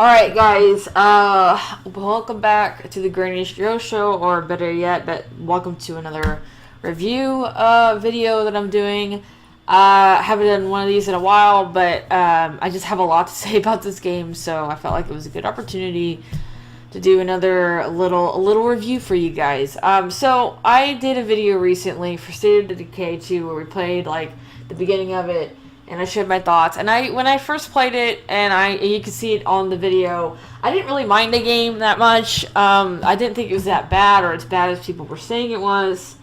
Alright guys, welcome back to the Granny Joe Show, or better yet, welcome to another review video that I'm doing. I haven't done one of these in a while, but I just have a lot to say about this game, so I felt like it was a good opportunity to do another little review for you guys. So I did a video recently for State of Decay 2 where we played like the beginning of it, and I shared my thoughts. And when I first played it, and you can see it on the video, I didn't really mind the game that much. I didn't think it was that bad, or as bad as people were saying it was.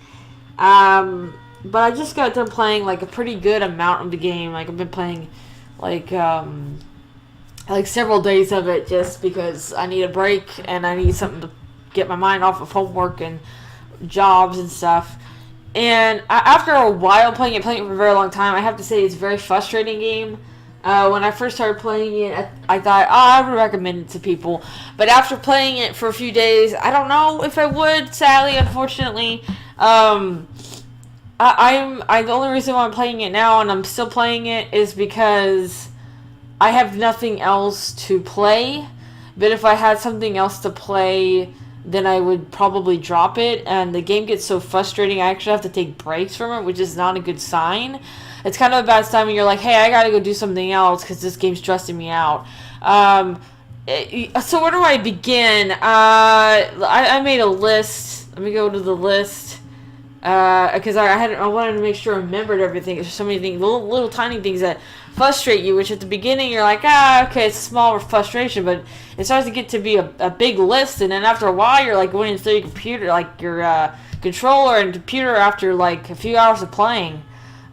But I just got done playing like a pretty good amount of the game. Like I've been playing like several days of it just because I need a break and I need something to get my mind off of homework and jobs and stuff. And after a while playing it for a very long time, I have to say it's a very frustrating game. When I first started playing it, I thought, I would recommend it to people. But after playing it for a few days, I don't know if I would, sadly, unfortunately. The only reason why I'm playing it now and I'm still playing it is because I have nothing else to play. But if I had something else to play, then I would probably drop it, and the game gets so frustrating I actually have to take breaks from it, which is not a good sign. It's kind of a bad sign when you're like, hey, I gotta go do something else because this game's stressing me out. So where do I begin? I made a list. Let me go to the list because I wanted to make sure I remembered everything. There's so many things, little tiny things that frustrate you, which at the beginning you're like, okay, it's a small frustration, but it starts to get to be a big list, and then after a while you're like going through your computer, like your controller and computer after like a few hours of playing.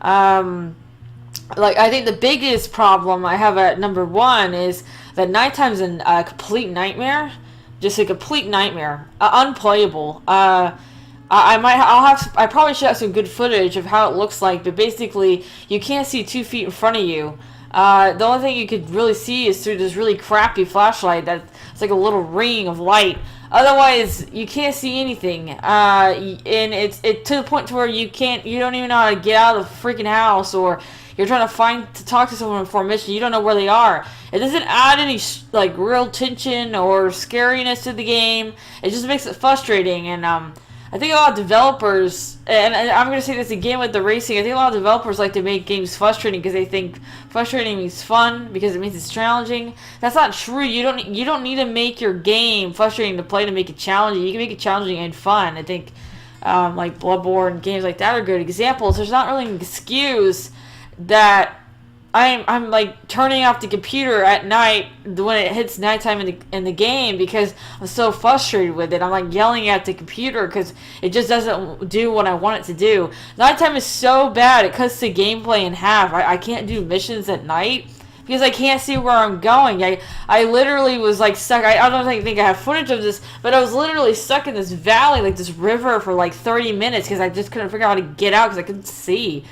Like I think the biggest problem I have at number one is that nighttime's a complete nightmare, just a complete nightmare, unplayable. I probably should have some good footage of how it looks like, but basically you can't see 2 feet in front of you. The only thing you could really see is through this really crappy flashlight that's like a little ring of light. Otherwise, you can't see anything. And it's to the point to where you don't even know how to get out of the freaking house, or you're trying to talk to someone before a mission, you don't know where they are. It doesn't add any like real tension or scariness to the game. It just makes it frustrating, and I think a lot of developers, and I'm going to say this again with the racing, I think a lot of developers like to make games frustrating because they think frustrating means fun, because it means it's challenging. That's not true. You don't need to make your game frustrating to play to make it challenging. You can make it challenging and fun. I think like Bloodborne, games like that are good examples. There's not really an excuse that I'm like turning off the computer at night when it hits nighttime in the game because I'm so frustrated with it. I'm like yelling at the computer because it just doesn't do what I want it to do. Nighttime is so bad, it cuts the gameplay in half. I can't do missions at night because I can't see where I'm going. I literally was like stuck. I don't think I have footage of this, but I was literally stuck in this valley, like this river, for like 30 minutes because I just couldn't figure out how to get out because I couldn't see.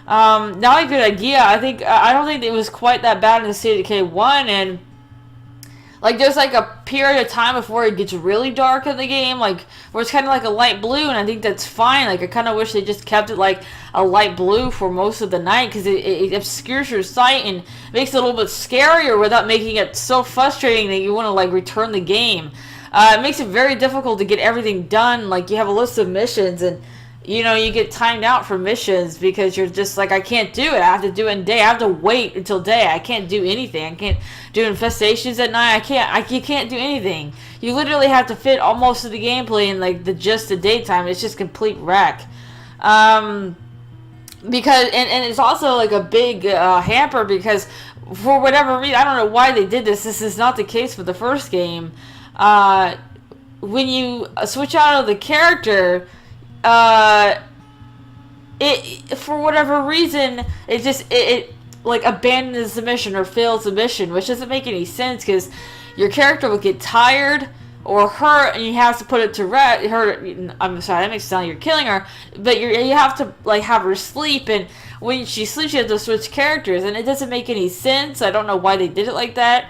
Not a good idea. I don't think it was quite that bad in the State of Decay 1, and like there's like a period of time before it gets really dark in the game, like where it's kind of like a light blue, and I think that's fine. Like I kind of wish they just kept it like a light blue for most of the night because it obscures your sight and makes it a little bit scarier without making it so frustrating that you want to like return the game. It makes it very difficult to get everything done. Like you have a list of missions, and you know, you get timed out for missions because you're just like, I can't do it. I have to do it in day. I have to wait until day. I can't do anything. I can't do infestations at night. You can't do anything. You literally have to fit all most of the gameplay in like just the daytime. It's just complete wreck. Because and it's also like a big hamper because for whatever reason, I don't know why they did this. This is not the case for the first game. When you switch out of the character, it for whatever reason it like abandons the mission or fails the mission, which doesn't make any sense because your character will get tired or hurt and you have to put it to rest. I'm sorry, that makes it sound like you're killing her, but you have to like have her sleep, and when she sleeps you have to switch characters, and it doesn't make any sense. I don't know why they did it like that.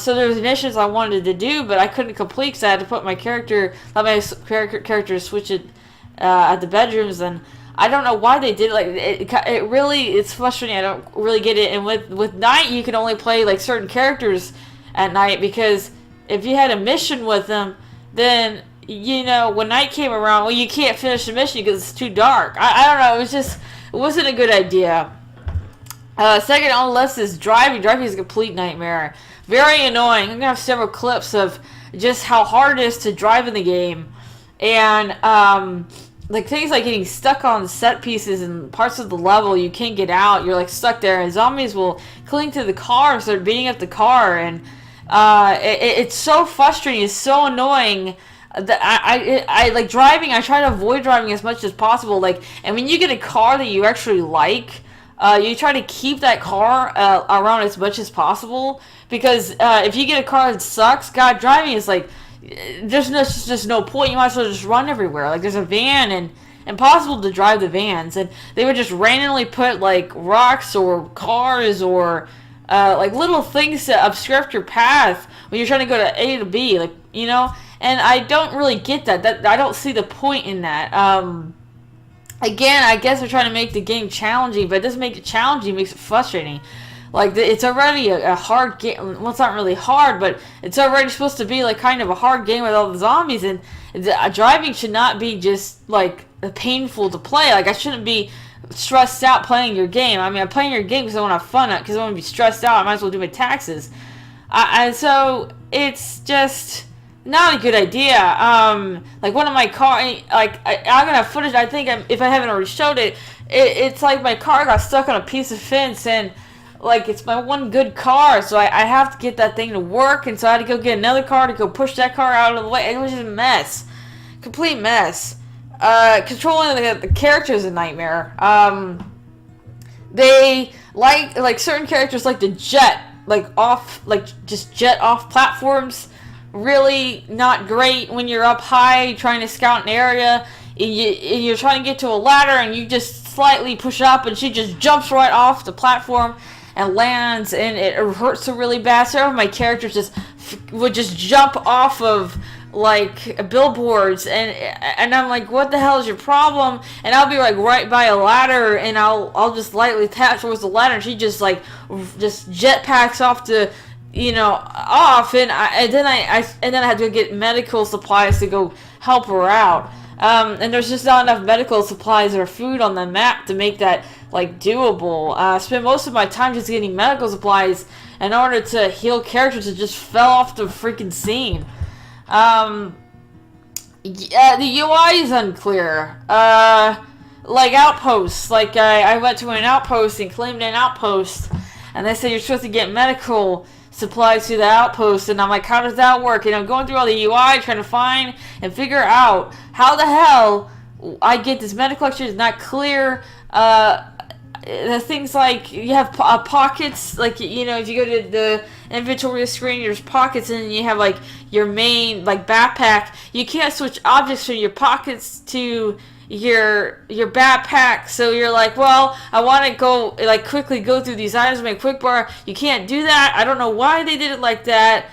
So there was missions I wanted to do, but I couldn't complete because I had to put my character, let my character switch it at the bedrooms, and I don't know why they did it. Like it really, it's frustrating. I don't really get it. And with night, you can only play like certain characters at night, because if you had a mission with them, then, you know, when night came around, well, you can't finish the mission because it's too dark. I don't know, it wasn't a good idea. Second on the list is driving. Driving is a complete nightmare. Very annoying. I'm going to have several clips of just how hard it is to drive in the game. And, like, things like getting stuck on set pieces and parts of the level, you can't get out. You're, like, stuck there. And zombies will cling to the car and start beating up the car. And it's so frustrating. It's so annoying. That I like driving. I try to avoid driving as much as possible. Like, and when you get a car that you actually like, you try to keep that car around as much as possible, because if you get a car that sucks, God, driving is like, there's just no point. You might as well just run everywhere. Like, there's a van, and impossible to drive the vans, and they would just randomly put like rocks or cars or like little things to obstruct your path when you're trying to go to A to B, like, you know. And I don't really get that. I don't see the point in that. Again, I guess they're trying to make the game challenging, but it doesn't make it challenging, it makes it frustrating. Like, it's already a hard game. Well, it's not really hard, but it's already supposed to be like kind of a hard game with all the zombies, and driving should not be just like painful to play. Like, I shouldn't be stressed out playing your game. I mean, I'm playing your game because I want to have fun, because I want to be stressed out. I might as well do my taxes. And so it's just not a good idea. Like, one of my car, like, I'm gonna have footage. I think if I haven't already showed it, it's like my car got stuck on a piece of fence, and like, it's my one good car, so I have to get that thing to work, and so I had to go get another car to go push that car out of the way. It was just a mess, complete mess. Controlling the characters is a nightmare. They like certain characters like to jet off platforms. Really not great when you're up high trying to scout an area, and you're trying to get to a ladder, and you just slightly push up, and she just jumps right off the platform and lands, and it hurts her really bad. Several of my characters would just jump off of like billboards, and I'm like, what the hell is your problem? And I'll be like right by a ladder, and I'll just lightly tap towards the ladder, and she just jetpacks off the, you know, off, and then I had to go get medical supplies to go help her out. And there's just not enough medical supplies or food on the map to make that like doable. I spent most of my time just getting medical supplies in order to heal characters that just fell off the freaking scene. Yeah, the UI is unclear. Like outposts. Like, I went to an outpost and claimed an outpost, and they said you're supposed to get medical supplies to the outpost, and I'm like, how does that work? And I'm going through all the UI trying to find and figure out how the hell I get this medical collection. Is not clear. The things like, you have pockets, like, you know, if you go to the inventory screen, there's pockets, and you have like your main like backpack. You can't switch objects from your pockets to your backpack, so you're like, well, I want to go like quickly go through these items, make a quick bar. You can't do that. I don't know why they did it like that.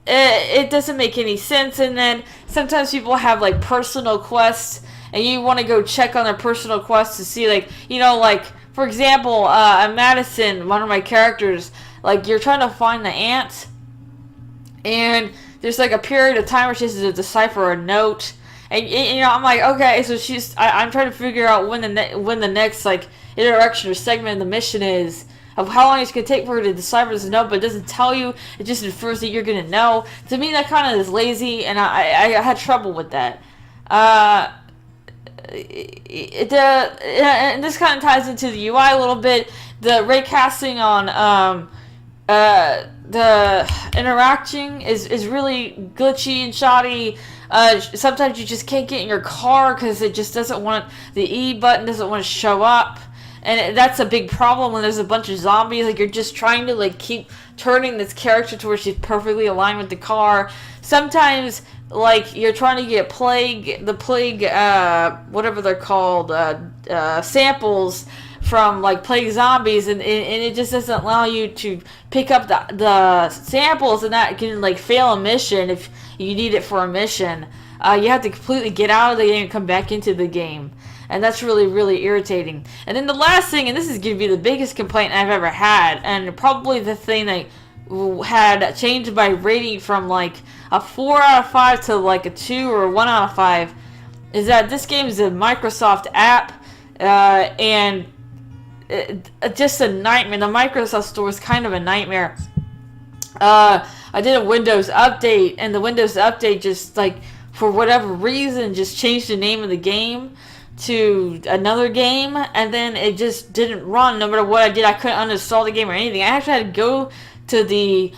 It doesn't make any sense. And then sometimes people have like personal quests, and you want to go check on their personal quests to see, like, you know, like, for example, Madison, one of my characters, like, you're trying to find the ant, and there's like a period of time where she has to decipher a note. And, you know, I'm like, okay, so I'm trying to figure out when the next, like, interaction or segment of the mission is, of how long it's going to take for her to decipher this note, but it doesn't tell you, it just infers that you're going to know. To me, that kind of is lazy, and I had trouble with that. And this kind of ties into the UI a little bit. The raycasting on the interacting is really glitchy and shoddy. Sometimes you just can't get in your car because it just doesn't want, the E button doesn't want to show up, and that's a big problem when there's a bunch of zombies. Like, you're just trying to like keep turning this character to where she's perfectly aligned with the car. Sometimes, like, you're trying to get the plague, whatever they're called, samples from like plague zombies, and it just doesn't allow you to pick up the samples, and that can like fail a mission if you need it for a mission. You have to completely get out of the game and come back into the game, and that's really, really irritating. And then the last thing, and this is going to be the biggest complaint I've ever had, and probably the thing that had changed my rating from like a 4 out of 5 to like a 2 or a 1 out of 5 is that this game is a Microsoft app, and just a nightmare. The Microsoft Store is kind of a nightmare. I did a Windows update, and the Windows update just like for whatever reason just changed the name of the game to another game, and then it just didn't run. No matter what I did, I couldn't uninstall the game or anything. I actually had to go to the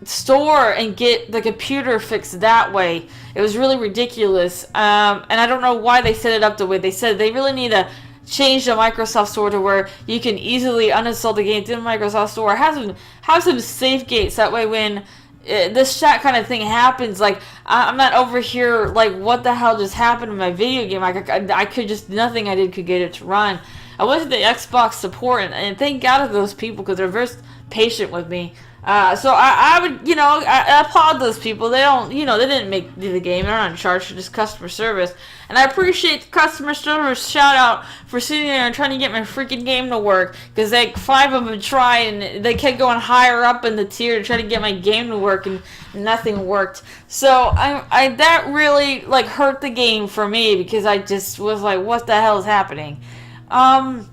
store and get the computer fixed that way. It was really ridiculous, and I don't know why they set it up the way they said. They really need to change the Microsoft Store to where you can easily uninstall the game through the Microsoft Store. Have some safe gates, that way when this chat kind of thing happens, like I'm not over here like what the hell just happened in my video game. I could just, nothing I did could get it to run. I went to the Xbox support, and thank God of those people because they're very patient with me. So I would, I applaud those people. They don't, they didn't make the game. They're not in charge for just customer service. And I appreciate the customer service shout out for sitting there and trying to get my freaking game to work. Because like 5 of them tried, and they kept going higher up in the tier to try to get my game to work, and nothing worked. So I that really like hurt the game for me, because I just was like, what the hell is happening? But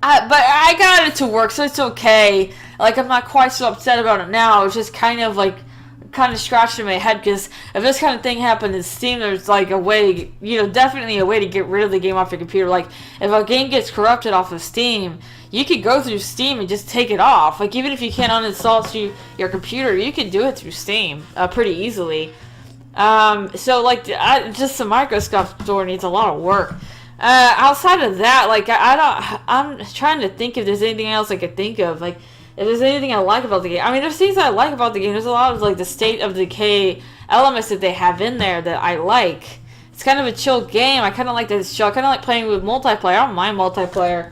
I got it to work, so it's okay. Like, I'm not quite so upset about it now. It's just kind of scratching my head, because if this kind of thing happened in Steam, there's like a way, definitely a way to get rid of the game off your computer. Like, if a game gets corrupted off of Steam, you could go through Steam and just take it off. Like, even if you can't uninstall it to your computer, you can do it through Steam pretty easily. So, like, just the Microsoft Store needs a lot of work. Outside of that, like, I'm trying to think if there's anything else I could think of. Like, if there's anything I like about the game. I mean, there's things I like about the game. There's a lot of, like, the State of Decay elements that they have in there that I like. It's kind of a chill game. I kind of like that it's chill. I kind of like playing with multiplayer. I don't mind multiplayer.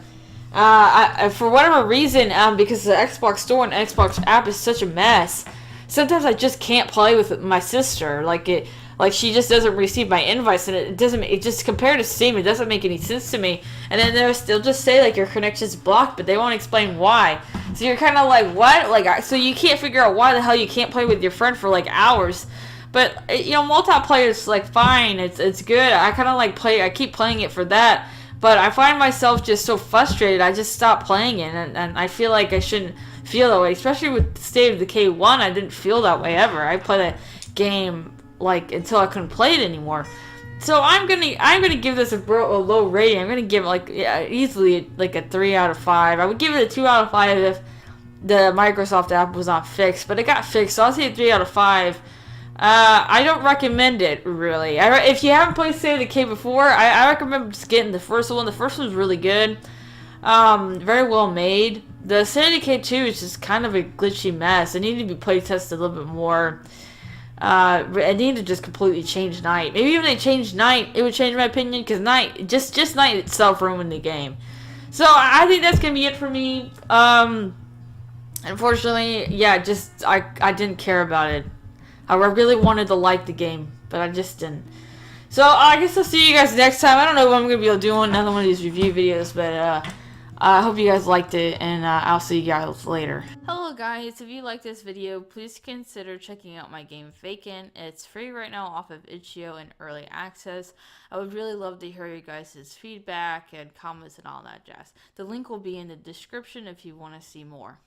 For whatever reason, because the Xbox Store and Xbox app is such a mess, sometimes I just can't play with my sister. Like she just doesn't receive my invites, and it just compared to Steam, it doesn't make any sense to me. And then they'll just say like your connection's blocked, but they won't explain why. So you're kind of like, what? Like, so you can't figure out why the hell you can't play with your friend for like hours. But multiplayer is like fine. It's good. I kind of like I keep playing it for that. But I find myself just so frustrated, I just stop playing it, and I feel like I shouldn't feel that way. Especially with State of Decay 1, I didn't feel that way ever. I played that game like until I couldn't play it anymore. So I'm gonna give this a low rating. I'm gonna give it like easily like a 3 out of 5. I would give it a 2 out of 5 if the Microsoft app was not fixed, but it got fixed, so I'll say a 3 out of 5. I don't recommend it, really. If you haven't played State of Decay before, I recommend just getting the first one. The first one's really good. Very well made. The State of Decay 2 is just kind of a glitchy mess. It needed to be play tested a little bit more. It needed to just completely change Night. Maybe even they changed Night, it would change my opinion, because Night, just Night itself ruined the game. So I think that's gonna be it for me. Unfortunately, yeah, I didn't care about it. I really wanted to like the game, but I just didn't. So I guess I'll see you guys next time. I don't know if I'm gonna be able to do another one of these review videos, but I hope you guys liked it, and I'll see you guys later. Hello guys, if you like this video, please consider checking out my game Vacant. It's free right now off of itch.io and early access. I would really love to hear you guys' feedback and comments and all that jazz. The link will be in the description if you want to see more.